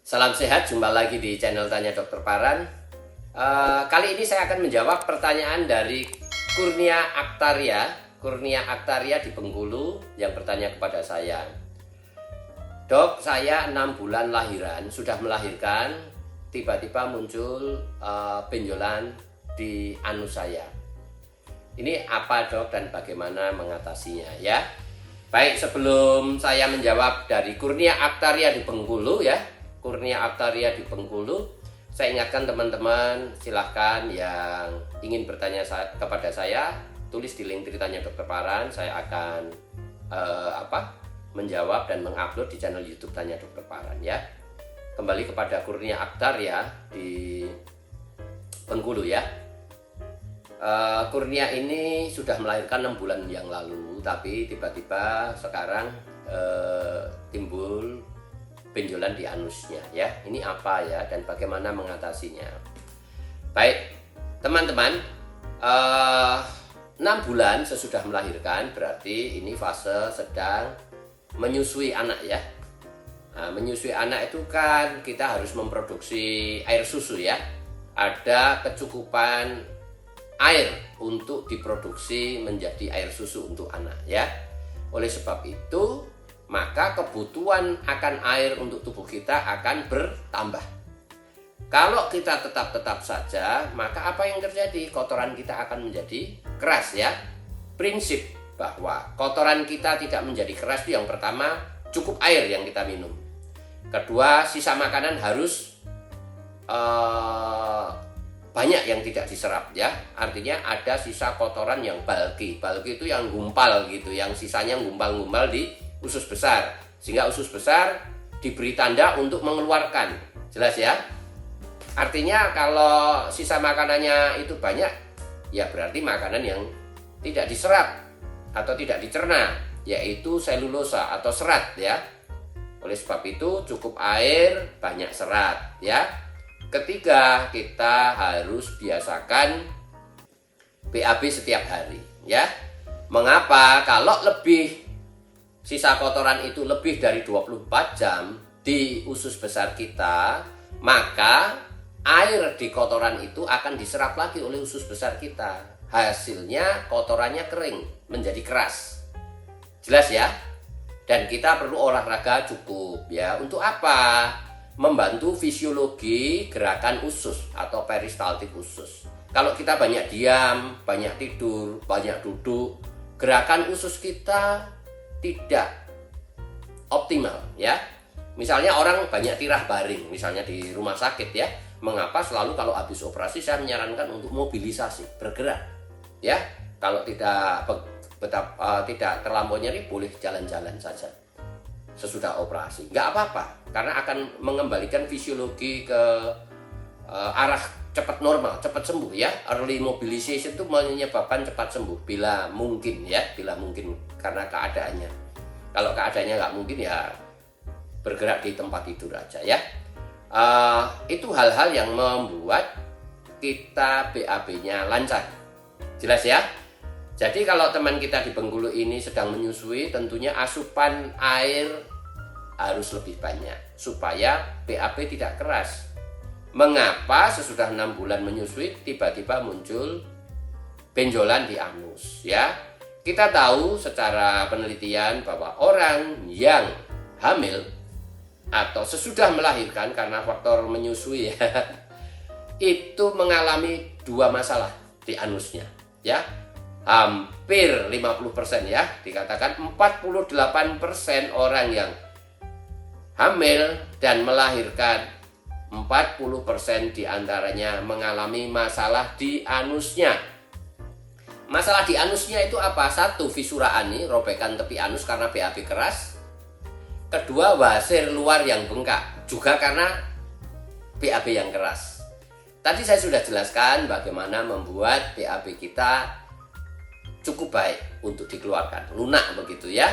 Salam sehat, jumpa lagi di channel Tanya Dokter Paran. Kali ini saya akan menjawab pertanyaan dari Kurnia Aktaria. Kurnia Aktaria di Bengkulu yang bertanya kepada saya. Dok, saya 6 bulan lahiran, sudah melahirkan, tiba-tiba muncul benjolan di anus saya. Ini apa dok dan bagaimana mengatasinya ya? Baik, sebelum saya menjawab dari Kurnia Aktaria di Bengkulu ya, Kurnia Aktaria di Bengkulu, saya ingatkan teman-teman, silahkan yang ingin bertanya kepada saya, tulis di link Tanya Dokter Paran. Saya akan menjawab dan mengupload di channel YouTube Tanya Dokter Paran ya. Kembali kepada Kurnia Aktaria di Bengkulu ya. Kurnia ini sudah melahirkan 6 bulan yang lalu, tapi tiba-tiba sekarang timbul benjolan di anusnya ya. Ini apa ya dan bagaimana mengatasinya? Baik, teman-teman, 6 bulan sesudah melahirkan berarti ini fase sedang menyusui anak ya. Nah, menyusui anak itu kan kita harus memproduksi air susu ya. Ada kecukupan air untuk diproduksi menjadi air susu untuk anak ya. Oleh sebab itu, maka kebutuhan akan air untuk tubuh kita akan bertambah. Kalau kita tetap saja, maka apa yang terjadi? Kotoran kita akan menjadi keras ya. Prinsip bahwa kotoran kita tidak menjadi keras itu yang pertama, cukup air yang kita minum. Kedua, sisa makanan harus banyak yang tidak diserap ya. Artinya ada sisa kotoran yang bulky. Bulky itu yang gumpal gitu, yang sisanya gumpal-gumpal di usus besar, sehingga usus besar diberi tanda untuk mengeluarkan. Jelas ya? Artinya kalau sisa makanannya itu banyak, ya berarti makanan yang tidak diserap atau tidak dicerna, yaitu selulosa atau serat ya. Oleh sebab itu cukup air, banyak serat ya. Ketiga, kita harus biasakan BAB setiap hari ya. Mengapa? Kalau lebih sisa kotoran itu lebih dari 24 jam di usus besar kita, maka air di kotoran itu akan diserap lagi oleh usus besar kita. Hasilnya kotorannya kering, menjadi keras. Jelas ya? Dan kita perlu olahraga cukup ya. Untuk apa? Membantu fisiologi gerakan usus atau peristaltik usus. Kalau kita banyak diam, banyak tidur, banyak duduk, gerakan usus kita tidak optimal ya. Misalnya orang banyak tirah baring misalnya di rumah sakit ya. Mengapa selalu kalau habis operasi saya menyarankan untuk mobilisasi, bergerak ya. Kalau tidak terlampau nyeri, boleh jalan-jalan saja sesudah operasi, nggak apa-apa, karena akan mengembalikan fisiologi ke arah cepat normal, cepat sembuh ya. Early mobilization itu menyebabkan cepat sembuh bila mungkin ya, bila mungkin karena keadaannya. Kalau keadaannya nggak mungkin ya bergerak di tempat tidur aja ya. Itu hal-hal yang membuat kita BAB-nya lancar. Jelas ya? Jadi kalau teman kita di Bengkulu ini sedang menyusui, tentunya asupan air harus lebih banyak supaya BAB tidak keras. Mengapa sesudah 6 bulan menyusui tiba-tiba muncul benjolan di anus ya? Kita tahu secara penelitian bahwa orang yang hamil atau sesudah melahirkan karena faktor menyusui ya, itu mengalami 2 masalah di anusnya ya. Hampir 50% ya, dikatakan 48% orang yang hamil dan melahirkan, 40% diantaranya mengalami masalah di anusnya. Masalah di anusnya itu apa? 1, fisura ani, robekan tepi anus karena BAB keras. Kedua, wasir luar yang bengkak, juga karena BAB yang keras. Tadi saya sudah jelaskan bagaimana membuat BAB kita cukup baik untuk dikeluarkan, lunak begitu ya.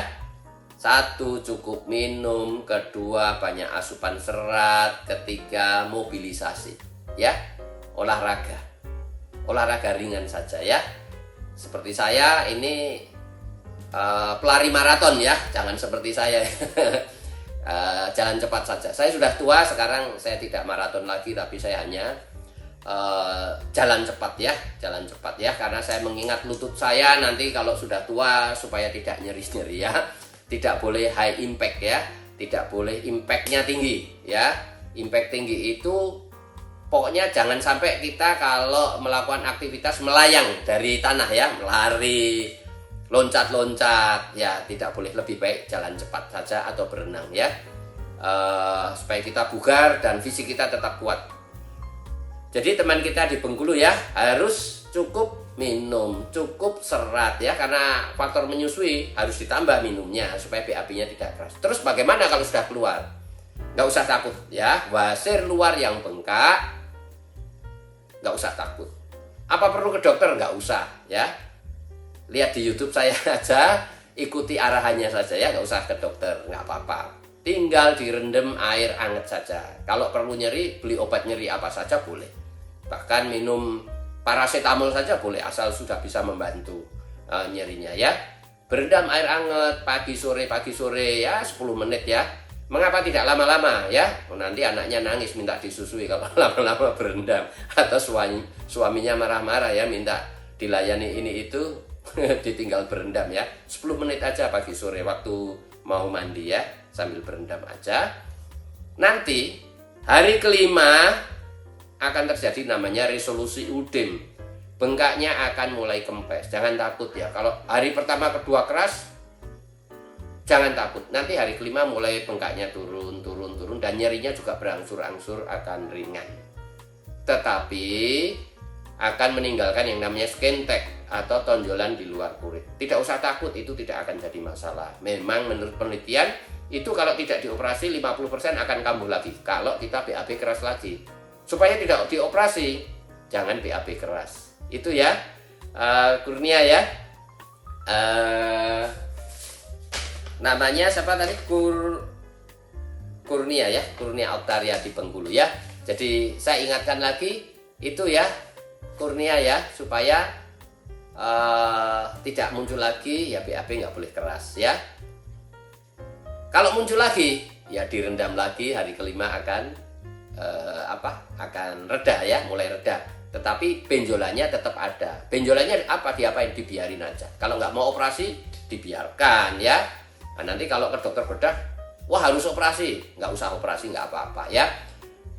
1, cukup minum. Kedua, banyak asupan serat. Ketiga, mobilisasi ya, olahraga ringan saja ya. Seperti saya ini pelari maraton ya, jangan seperti saya jalan cepat saja. Saya sudah tua sekarang, saya tidak maraton lagi, tapi saya hanya jalan cepat ya, karena saya mengingat lutut saya nanti kalau sudah tua supaya tidak nyeri-nyeri ya. Tidak boleh high impact ya, tidak boleh impactnya tinggi ya. Impact tinggi itu pokoknya jangan sampai kita kalau melakukan aktivitas melayang dari tanah ya, melari, loncat-loncat ya, tidak boleh. Lebih baik jalan cepat saja atau berenang ya, supaya kita bugar dan fisik kita tetap kuat. Jadi teman kita di Bengkulu ya harus cukup minum, cukup serat ya, karena faktor menyusui harus ditambah minumnya supaya BAB-nya tidak keras. Terus bagaimana kalau sudah keluar? Nggak usah takut ya, wasir luar yang bengkak, nggak usah takut. Apa perlu ke dokter? Nggak usah ya. Lihat di YouTube saya aja, ikuti arahannya saja ya, nggak usah ke dokter, nggak apa-apa. Tinggal direndam air hangat saja. Kalau perlu nyeri, beli obat nyeri apa saja boleh. Bahkan minum paracetamol saja boleh, asal sudah bisa membantu nyerinya ya. Berendam air hangat pagi sore ya, 10 menit ya. Mengapa tidak lama-lama ya? Nanti anaknya nangis minta disusui kalau lama-lama berendam, atau suaminya marah-marah ya, minta dilayani ini itu ditinggal berendam ya. 10 menit aja pagi sore waktu mau mandi ya, sambil berendam aja. Nanti hari kelima akan terjadi namanya resolusi udem. Bengkaknya akan mulai kempes. Jangan takut ya. Kalau hari pertama kedua keras, jangan takut. Nanti hari kelima mulai bengkaknya turun dan nyerinya juga berangsur-angsur akan ringan. Tetapi akan meninggalkan yang namanya skin tag atau tonjolan di luar kulit. Tidak usah takut, itu tidak akan jadi masalah. Memang menurut penelitian itu kalau tidak dioperasi 50% akan kambuh lagi kalau kita BAB keras lagi. Supaya tidak dioperasi, jangan BAB keras. Itu ya, Kurnia ya. Namanya siapa tadi? Kurnia ya, Kurnia Oktaria di Bengkulu ya. Jadi saya ingatkan lagi itu ya, Kurnia ya, supaya tidak muncul lagi ya, BAB nggak boleh keras ya. Kalau muncul lagi ya direndam lagi, hari kelima akan akan reda ya, mulai reda. Tetapi benjolannya tetap ada. Benjolannya apa? Diapain? Dibiarin aja. Kalau nggak mau operasi, dibiarkan ya. Nah, nanti kalau ke dokter bedah, wah harus operasi. Nggak usah operasi, nggak apa-apa ya.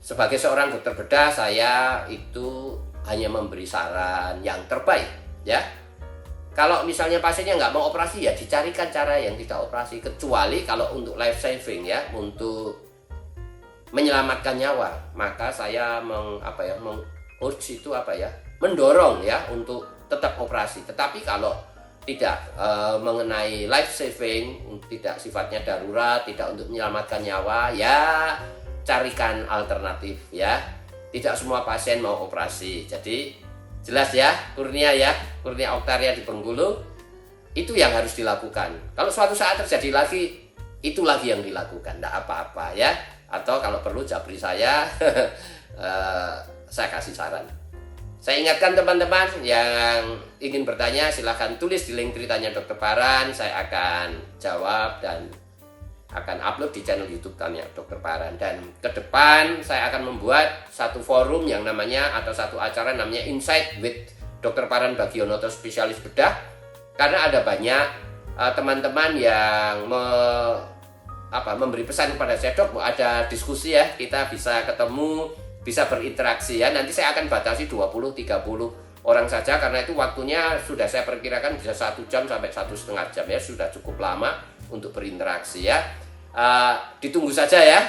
Sebagai seorang dokter bedah, saya itu hanya memberi saran yang terbaik ya. Kalau misalnya pasiennya nggak mau operasi, ya dicarikan cara yang tidak operasi. Kecuali kalau untuk life saving ya, untuk menyelamatkan nyawa, maka saya mendorong ya untuk tetap operasi. Tetapi kalau tidak mengenai life saving, tidak sifatnya darurat, tidak untuk menyelamatkan nyawa, ya carikan alternatif ya. Tidak semua pasien mau operasi. Jadi jelas ya, Kurnia Oktaria di Bengkulu, itu yang harus dilakukan. Kalau suatu saat terjadi lagi, itu lagi yang dilakukan, tidak apa-apa ya. Atau kalau perlu japri saya, saya kasih saran. Saya ingatkan teman-teman yang ingin bertanya, silahkan tulis di link ceritanya Dokter Paran. Saya akan jawab dan akan upload di channel YouTube Tanya Dokter Paran. Dan ke depan saya akan membuat satu forum yang namanya, atau satu acara namanya Insight with Dokter Paran Bagionoto spesialis bedah. Karena ada banyak teman-teman yang memberi pesan kepada saya, Dok, ada diskusi ya, kita bisa ketemu, bisa berinteraksi ya. Nanti saya akan batasi 20-30 orang saja, karena itu waktunya sudah saya perkirakan bisa 1 jam sampai 1,5 jam ya, sudah cukup lama untuk berinteraksi ya. Ditunggu saja ya.